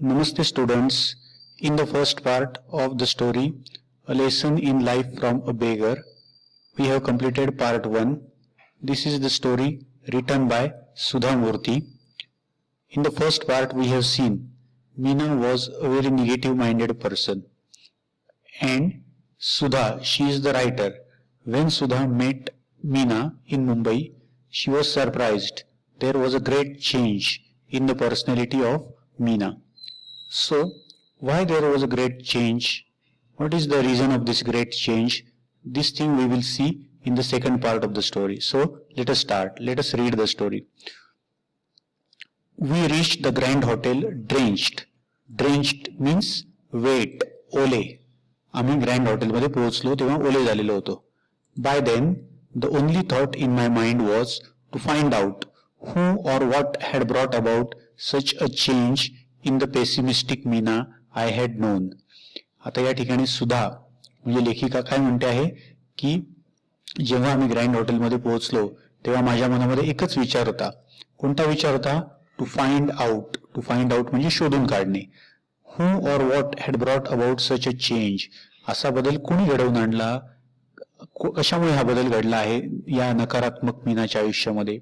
Namaste students. In the first part of the story, A Lesson in Life from a Beggar, we have completed part 1. This is the story written by Sudha Murthy. In the first part, we have seen Meena was a very negative-minded person. And Sudha, she is the writer. When Sudha met Meena in Mumbai, she was surprised. There was a great change in the personality of Meena. So, why there was a great change? What is the reason of this great change? This thing we will see in the second part of the story. So, let us start. Let us read the story. We reached the Grand Hotel drenched. Drenched means wet, ओले. आम्ही grand हॉटेलमध्ये पोहोचलो तेव्हा ओले झालेलो होतो. By then, the only thought in my mind was to find out who or what had brought about such a change in the pessimistic Meena I had known. आता या ठिकाणी सुद्धा म्हणजे लेखिका काय म्हणते आहे की जेव्हा आम्ही ग्रँड हॉटेलमध्ये पोहोचलो तेव्हा माझ्या मनामध्ये एकच विचार होता. कोणता विचार होता? To find out. To find out म्हणजे शोधून काढणे. Who or what had brought about such a change. असा बदल कोणी घडवून आणला? कशामुळे हा बदल घडला आहे या नकारात्मक मीनाच्या आयुष्यामध्ये?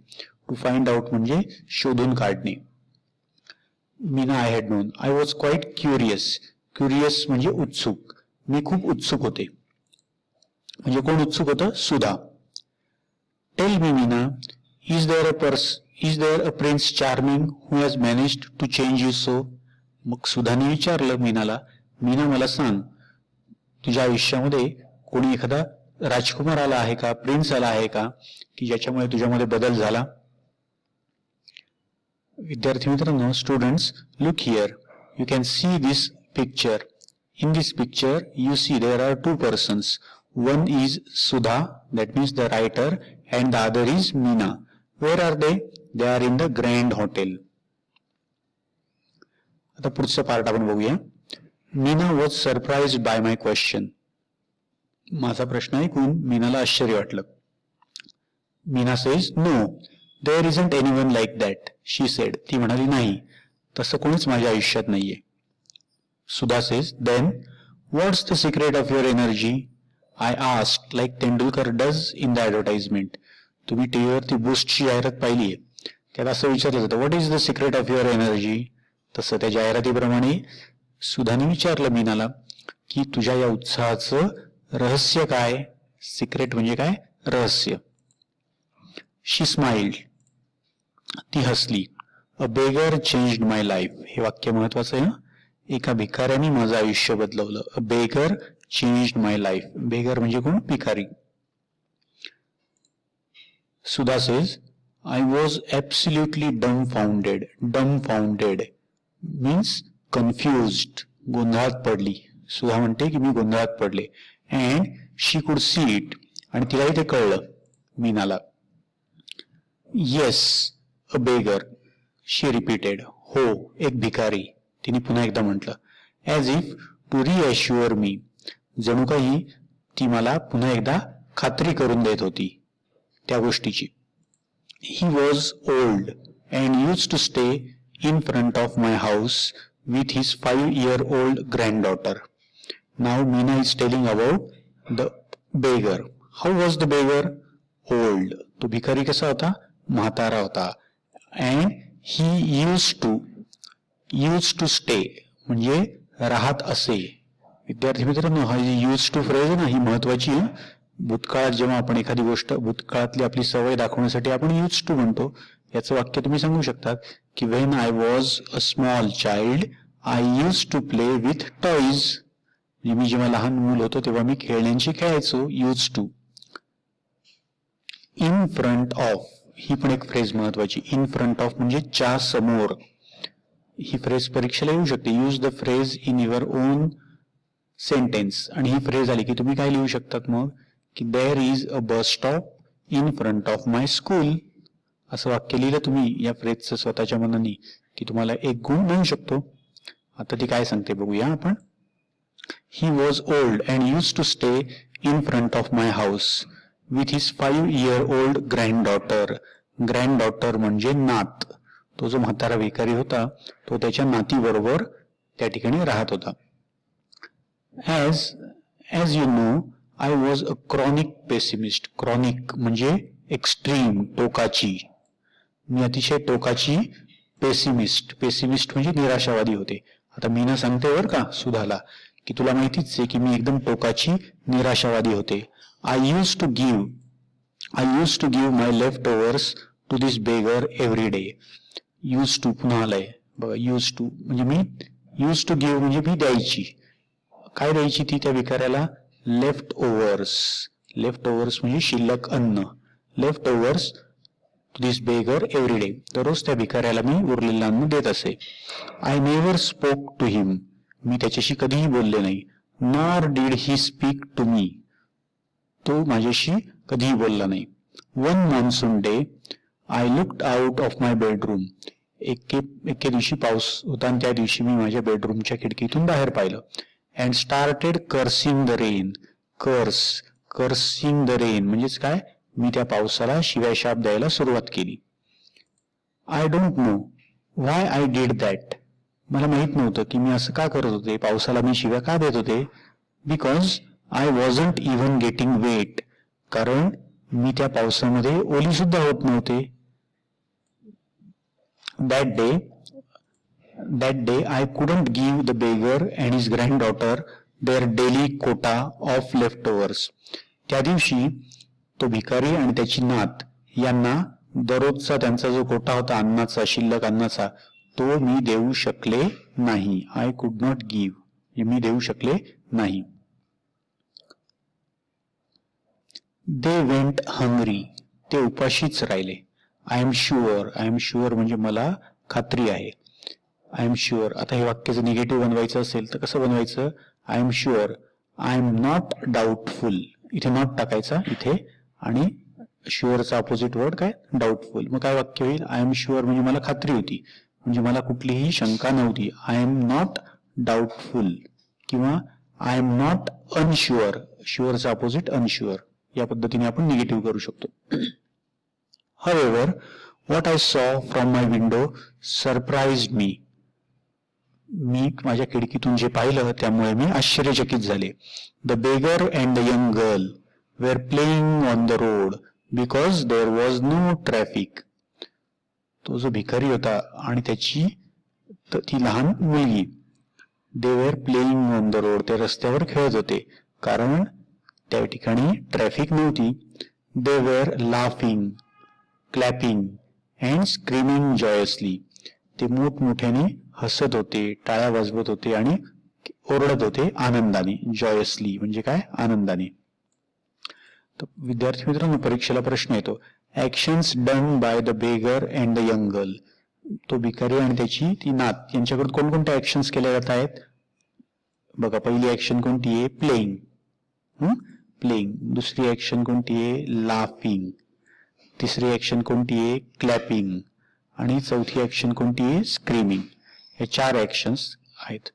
टू फाइंड आउट म्हणजे शोधून काढणे. Meena I had non. I was quite curious. Curious म्हणजे उत्सुक. मी खूप उत्सुक होते. म्हणजे कोण उत्सुक होतं? Sudha. Tell me Meena, is there a prince charming who has managed to change you so. मग सुधाने विचारलं मीनाला, मीना मला सांग, तुझ्या आयुष्यामध्ये कोणी एखादा राजकुमार आला आहे का, प्रिन्स आला आहे का की ज्याच्यामुळे तुझ्यामध्ये बदल झाला? विद्यार्थी मित्रांनो, students, look here. You can see this picture. In this picture, you see there are two persons. One is Sudha, that means the writer, and the other is Meena. Where are they? They are in the Grand Hotel. आता पुढचा part आपण बघूया. Meena was surprised by my question. माझा प्रश्न ऐकून मीनाला आश्चर्य वाटलं. Meena says, no, there isn't anyone like that, she said. ती म्हणाली, नाही, तसं कोणीच माझ्या आयुष्यात नाहीये. Sudha says, then, what's the secret of your energy? I asked, like Tendulkar does in the advertisement. तुम्ही टीव्हीवरती बूस्टची जाहिरात पाहिलीये. त्याला असं विचारलं जातं, what is the secret of your energy? तसं त्या जाहिरातीप्रमाणे सुधाने विचारलं मीनाला की तुझ्या या उत्साहाचं रहस्य काय? सिक्रेट म्हणजे काय? रहस्य. She smiled. ती हसली. A beggar changed my life. हे वाक्य महत्वाचं आहे. एका भिकाऱ्याने माझं आयुष्य बदलवलं. A beggar changed my life. Beggar म्हणजे कोण? भिकारी. Sudha says, I was absolutely dumbfounded. Dumbfounded means confused. गोंधळात पडली. सुधा म्हणते की मी गोंधळात पडले. And she could see it. आणि तिलाही ते कळलं मीनाला. येस, अ बेगर. शी रिपीटेड. हो, एक भिकारी. तिने पुन्हा एकदा म्हटलं. ॲज इफ टू रिअश्युअर मी. जणू काही ती मला पुन्हा एकदा खात्री करून देत होती त्या गोष्टीची. He was old and use to stay in front of my house with his 5-year-old granddaughter. नाव Meena is telling about the beggar. How was the beggar? Old. तो भिकारी कसा होता? म्हातारा होता. And he use to stay म्हणजे राहत असे. विद्यार्थी मित्रांनो, हा जी यूज टू फ्रेज आहे ना, ही महत्वाची आहे. भूतकाळात जेव्हा आपण एखादी गोष्ट, भूतकाळातली आपली सवय दाखवण्यासाठी आपण यूज टू म्हणतो. याचं वाक्य तुम्ही सांगू शकतात की when I was a small child I use to play with toys. म्हणजे मी जेव्हा लहान मूल होतो तेव्हा मी खेळण्यांशी खेळायचो. Used to. In front of ही पण एक फ्रेज महत्वाची. इन फ्रंट ऑफ म्हणजे च्या समोर. ही फ्रेज परीक्षेला येऊ शकते. Use the phrase in your on sentence. आणि ही फ्रेज आली की तुम्ही काय लिहू शकतात मग की there is a bus stop in front of my school. असं वाक्य लिहिलं तुम्ही या फ्रेजचं स्वतःच्या मनाने की तुम्हाला एक गुण मिळू शकतो. आता ती काय सांगते बघूया आपण. He was old and use to stay in front of my house with his 5-year-old granddaughter. Granddaughter म्हणजे नात. तो जो म्हातारा भिकारी होता तो त्याच्या नातीबरोबर त्या ठिकाणी राहत होता. As you know I was a chronic pessimist. Chronic म्हणजे एक्स्ट्रीम, टोकाची. मी अतिशय टोकाची पेसिमिस्ट. पेसिमिस्ट म्हणजे निराशावादी होते. आता मीना सांगते बरं का सुधाला की तुला माहितीच आहे की मी एकदम टोकाची निराशावादी होते. I use to give my leftovers to this beggar every day. Use to पुन्हा आलाय बघा. यूज टू म्हणजे मी, यूज टू गिव्ह म्हणजे मी द्यायची. काय द्यायची ती त्या भिकाऱ्याला? Leftovers. लेफ्ट ओव्हर्स म्हणजे शिल्लक अन्न. Leftovers to this beggar every day. दररोज त्या भिकाऱ्याला मी उरलेलं अन्न देत असे. I never spoke to him. मी त्याच्याशी कधीही बोलले नाही. Nor did he speak to me. तो माझ्याशी कधीही बोलला नाही. One monsoon day I looked out of my bedroom. एके दिवशी पाऊस होता आणि त्या दिवशी मी माझ्या बेडरूमच्या खिडकीतून बाहेर पाहिलं. And started cursing the rain. Cursing the rain म्हणजेच काय? मी त्या पावसाला शिव्याशाप द्यायला सुरुवात केली. I don't know why I did that. मला माहित नव्हतं की मी असं का करत होते. पावसाला मी शिव्या का देत होते? Because I wasn't even getting weight. कारण मी त्या पावसामध्ये ओली सुद्धा होत नव्हते. That day I couldn't give the beggar and his granddaughter their daily quota of leftovers. त्या दिवशी तो भिकारी आणि त्याची नात यांना दररोजचा त्यांचा जो कोटा होता अन्नाचा, शिल्लक अन्नाचा, तो मी देऊ शकले नाही. आय कुड नॉट गिव्ह, मी देऊ शकले नाही. They went hungry. ते उपाशीच राहिले. आय एम शुअर म्हणजे मला खात्री आहे. I am sure. आता हे वाक्याचं निगेटिव्ह बनवायचं असेल तर कसं बनवायचं? I am sure. I am not doubtful. इथे नॉट टाकायचा इथे आणि शुअरचा अपोजिट वर्ड काय? डाऊटफुल. मग काय वाक्य होईल? आय एम शुअर म्हणजे मला खात्री होती, म्हणजे मला कुठलीही शंका नव्हती. आय एम नॉट डाऊटफुल किंवा आय एम नॉट अनश्युअर. शुअरचा अपोजिट अनश्युअर. या पद्धतीने आपण निगेटिव्ह करू शकतो. However, what I saw from my window surprised me. मी माझ्या खिडकीतून जे पाहिलं त्यामुळे मी आश्चर्यचकित झाले. The beggar and the young girl were playing on the road because there was no traffic. तो जो भिकारी होता आणि त्याची ती लहान मुलगी, they were playing on the road. ते रस्त्यावर खेळत होते कारण त्या ठिकाणी ट्रॅफिक नव्हती. They were laughing, clapping and screaming joyously. ते मोठमोठ्याने हसत होते, टाळ्या वाजवत होते आणि ओरडत होते आनंदाने. जॉयसली म्हणजे काय? आनंदाने. तर विद्यार्थी मित्रांनो, परीक्षेला प्रश्न येतो, actions done by the beggar and the young girl. तो भिकारी आणि त्याची ती नात यांच्याकडून कोणकोणत्या ऍक्शन्स केल्या जात आहेत? बघा, पहिली ऍक्शन कोणती आहे? प्लेइंग. प्लेइंग. दुसरी ऍक्शन कोणती आहे? लाफिंग. तिसरी ऍक्शन कोणती आहे? क्लॅपिंग. आणि चौथी ऍक्शन कोणती आहे? स्क्रीमिंग. हे 4 ऍक्शन्स आहेत.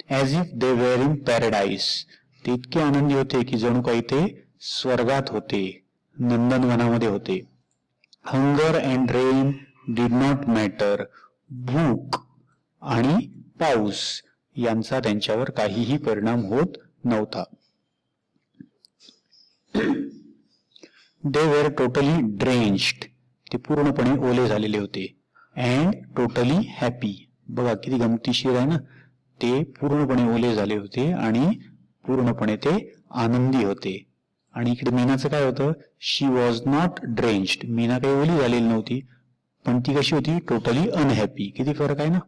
As if they were in paradise. ते इतके आनंदी होते की जणू काही ते स्वर्गात होते, नंदनवनामध्ये होते. Hunger and rain did not matter. भूक आणि पाऊस यांचा त्यांच्यावर काहीही परिणाम होत नव्हता. They were totally drenched. ते पूर्णपणे ओले झालेले होते. And totally happy. बघा किती गमतीशीर आहे ना. ते पूर्णपणे ओले झाले होते आणि पूर्णपणे ते आनंदी होते. आणि इकडे मीनाचं काय होतं? She was not drenched. Meena काही ओली झालेली नव्हती, पण ती कशी होती? Totally unhappy. किती फरक आहे ना.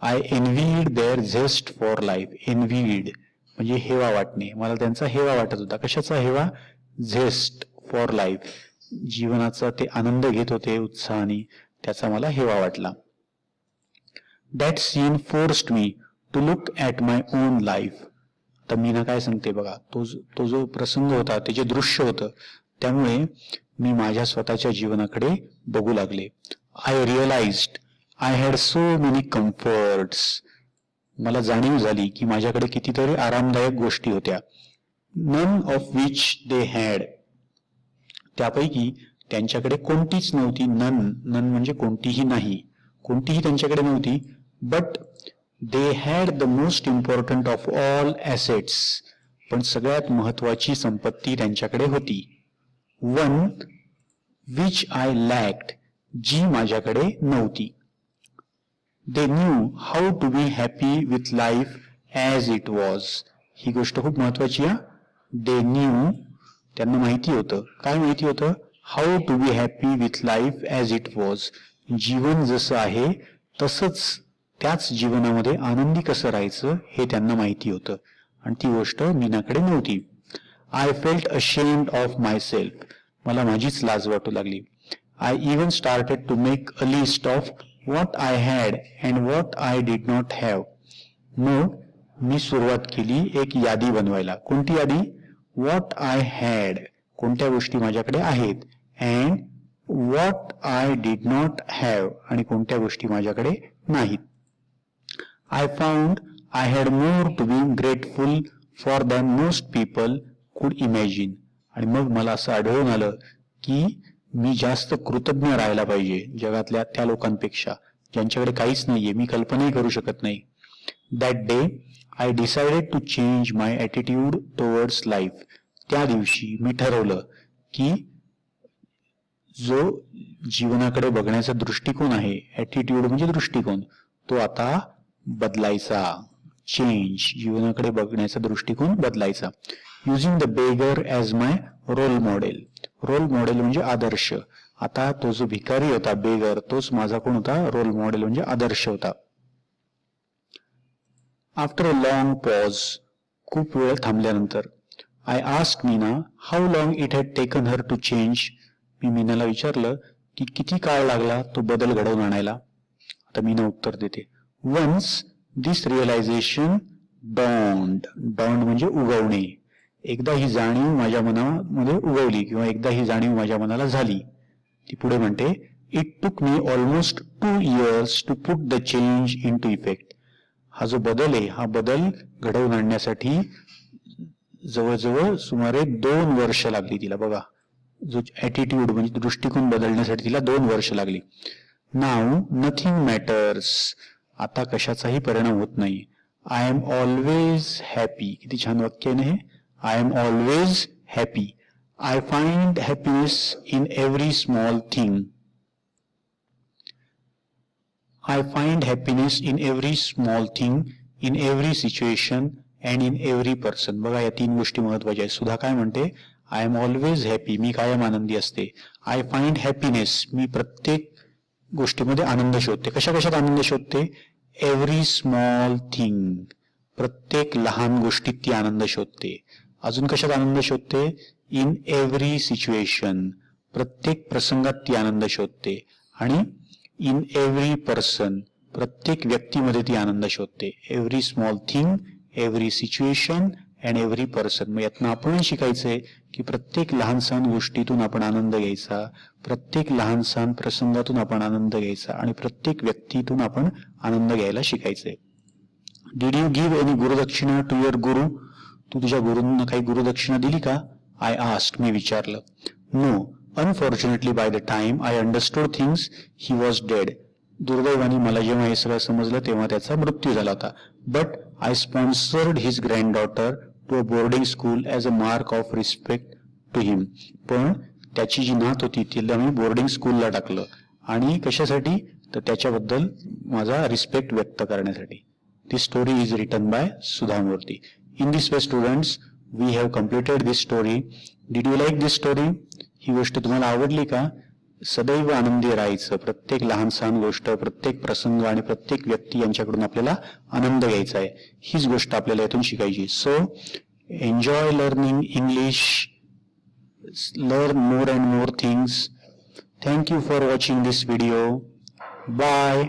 I envied their zest for life. Envied म्हणजे हेवा वाटणे. मला त्यांचा हेवा वाटत होता. कशाचा हेवा? Zest for life. जीवनाचा ते आनंद घेत होते उत्साहाने, त्याचा मला हेवा वाटला. That scene forced me to look at my own life. तर मीना काय सांगते बघा, तो जो प्रसंग होता, ते जे दृश्य होतं, त्यामुळे मी माझ्या स्वतःच्या जीवनाकडे बघू लागले. I realised I had so many comforts. मला जाणीव झाली की माझ्याकडे कितीतरी आरामदायक गोष्टी होत्या. None of which they had. त्यापैकी त्यांच्याकडे कोणतीच नव्हती. नन म्हणजे कोणतीही नाही, कोणतीही त्यांच्याकडे नव्हती. But they had the most important of all assets, पण सगळ्यात महत्वाची संपत्ती त्यांच्याकडे होती. वन विच आय लॅक्ड, जी माझ्याकडे नव्हती. They knew how to be happy with life as it was. ही गोष्ट खूप महत्वाची आहे. दे न्यू, त्यांना माहिती होतं. काय माहिती होतं? How to be happy with life as it was. जीवन जसं आहे तसंच त्याच जीवनामध्ये आनंदी कसं राहायचं हे त्यांना माहिती होतं, आणि ती गोष्ट मीनाकडे नव्हती. I felt ashamed of myself, मला माझीच लाज वाटू लागली. I even started to make a list of what I had and what I did not have. मग मी सुरुवात केली एक यादी बनवायला. कोणती यादी? व्हॉट आय हॅड, कोणत्या गोष्टी माझ्याकडे आहेत, and what I did not have, आणि कोणत्या गोष्टी माझ्याकडे नाहीत. I found I had more to be grateful for than most people could imagine. आणि मग मला असं आढळून आलं की मी जास्त कृतज्ञ राहायला पाहिजे जगातल्या त्या लोकांपेक्षा ज्यांच्याकडे काहीच नाहीये, मी कल्पनाही करू शकत नाही. That day I decided to change my attitude towards life. त्या दिवशी मी ठरवलं की जो जीवनाकडे बघण्याचा दृष्टिकोन आहे, ॲटिट्यूड म्हणजे दृष्टिकोन, तो आता बदलायचा. चेंज, जीवनाकडे बघण्याचा दृष्टिकोन बदलायचा. Using the beggar as my role model. Role model म्हणजे आदर्श. आता तो जो भिकारी होता बेगर, तोच माझा कोण होता? रोल मॉडेल म्हणजे आदर्श होता. आफ्टर अ लॉंग पॉज, खूप वेळ थांबल्यानंतर, I asked Meena how long it had taken her to change. मी मीनाला विचारलं की किती काळ लागला तो बदल घडवून आणायला. आता मीना उत्तर देते. Once this realization dawned. Dawned म्हणजे उगवणे. एकदा ही जाणीव माझ्या मनामध्ये उगवली किंवा एकदा ही जाणीव माझ्या मनाला झाली. ती पुढे म्हणते, It took me almost 2 years to put the change into effect. हा जो बदल आहे, हा बदल घडवून आणण्यासाठी जवळजवळ सुमारे 2 वर्ष लागली तिला. बघा, जो ॲटिट्यूड म्हणजे दृष्टिकोन बदलण्यासाठी तिला 2 वर्ष लागली. Now nothing matters. आता कशाचाही परिणाम होत नाही. I am always happy. किती छान वाक्य आहे हे. I am always happy. I find happiness in every small thing. I find happiness in every small thing, in every situation and in every person. बघा, या 3 गोष्टी महत्वाच्या आहेत. सुद्धा काय म्हणते? आय एम ऑलवेज हॅपी, मी कायम आनंदी असते. आय फाइंड हॅपीनेस, मी प्रत्येक गोष्टीमध्ये आनंद शोधते. कशा कशात आनंद शोधते? एव्हरी स्मॉल थिंग, प्रत्येक लहान गोष्टीत ती आनंद शोधते. अजून कशात आनंद शोधते? इन एव्हरी सिच्युएशन, प्रत्येक प्रसंगात ती आनंद शोधते. आणि इन एव्हरी पर्सन, प्रत्येक व्यक्तीमध्ये ती आनंद शोधते. Every small thing, every situation and every person. मग यातनं आपण शिकायचंय की प्रत्येक लहान सहान गोष्टीतून आपण आनंद घ्यायचा, प्रत्येक लहान सहान प्रसंगातून आपण आनंद घ्यायचा, आणि प्रत्येक व्यक्तीतून आपण आनंद घ्यायला शिकायचंय. Did you give any gurudakshina to your guru? तू तुझ्या गुरूंना काही गुरुदक्षिणा दिली का? आय आस्क्ड, मी विचारलं. No, unfortunately by the time I understood things he was dead. दुर्दैवाने मला जेव्हा हे सगळं समजलं तेव्हा त्याचा मृत्यू झाला होता. But I sponsored his granddaughter to a boarding school as a mark of respect to him. पण त्याची जी नात होती तिला मी बोर्डिंग स्कूलला टाकलं. आणि कशासाठी? तर त्याच्याबद्दल माझा रिस्पेक्ट व्यक्त करण्यासाठी. This story is written by Sudha Murthy. In this way students, we have completed this story. Did you like this story? ही गोष्ट तुम्हाला आवडली का? सदैव आनंदी राहायचं. प्रत्येक लहान सहान गोष्ट, प्रत्येक प्रसंग आणि प्रत्येक व्यक्ती यांच्याकडून आपल्याला आनंद घ्यायचा आहे. हीच गोष्ट आपल्याला यातून शिकायची. So enjoy learning English. Learn more and more things. Thank you for watching this video. Bye.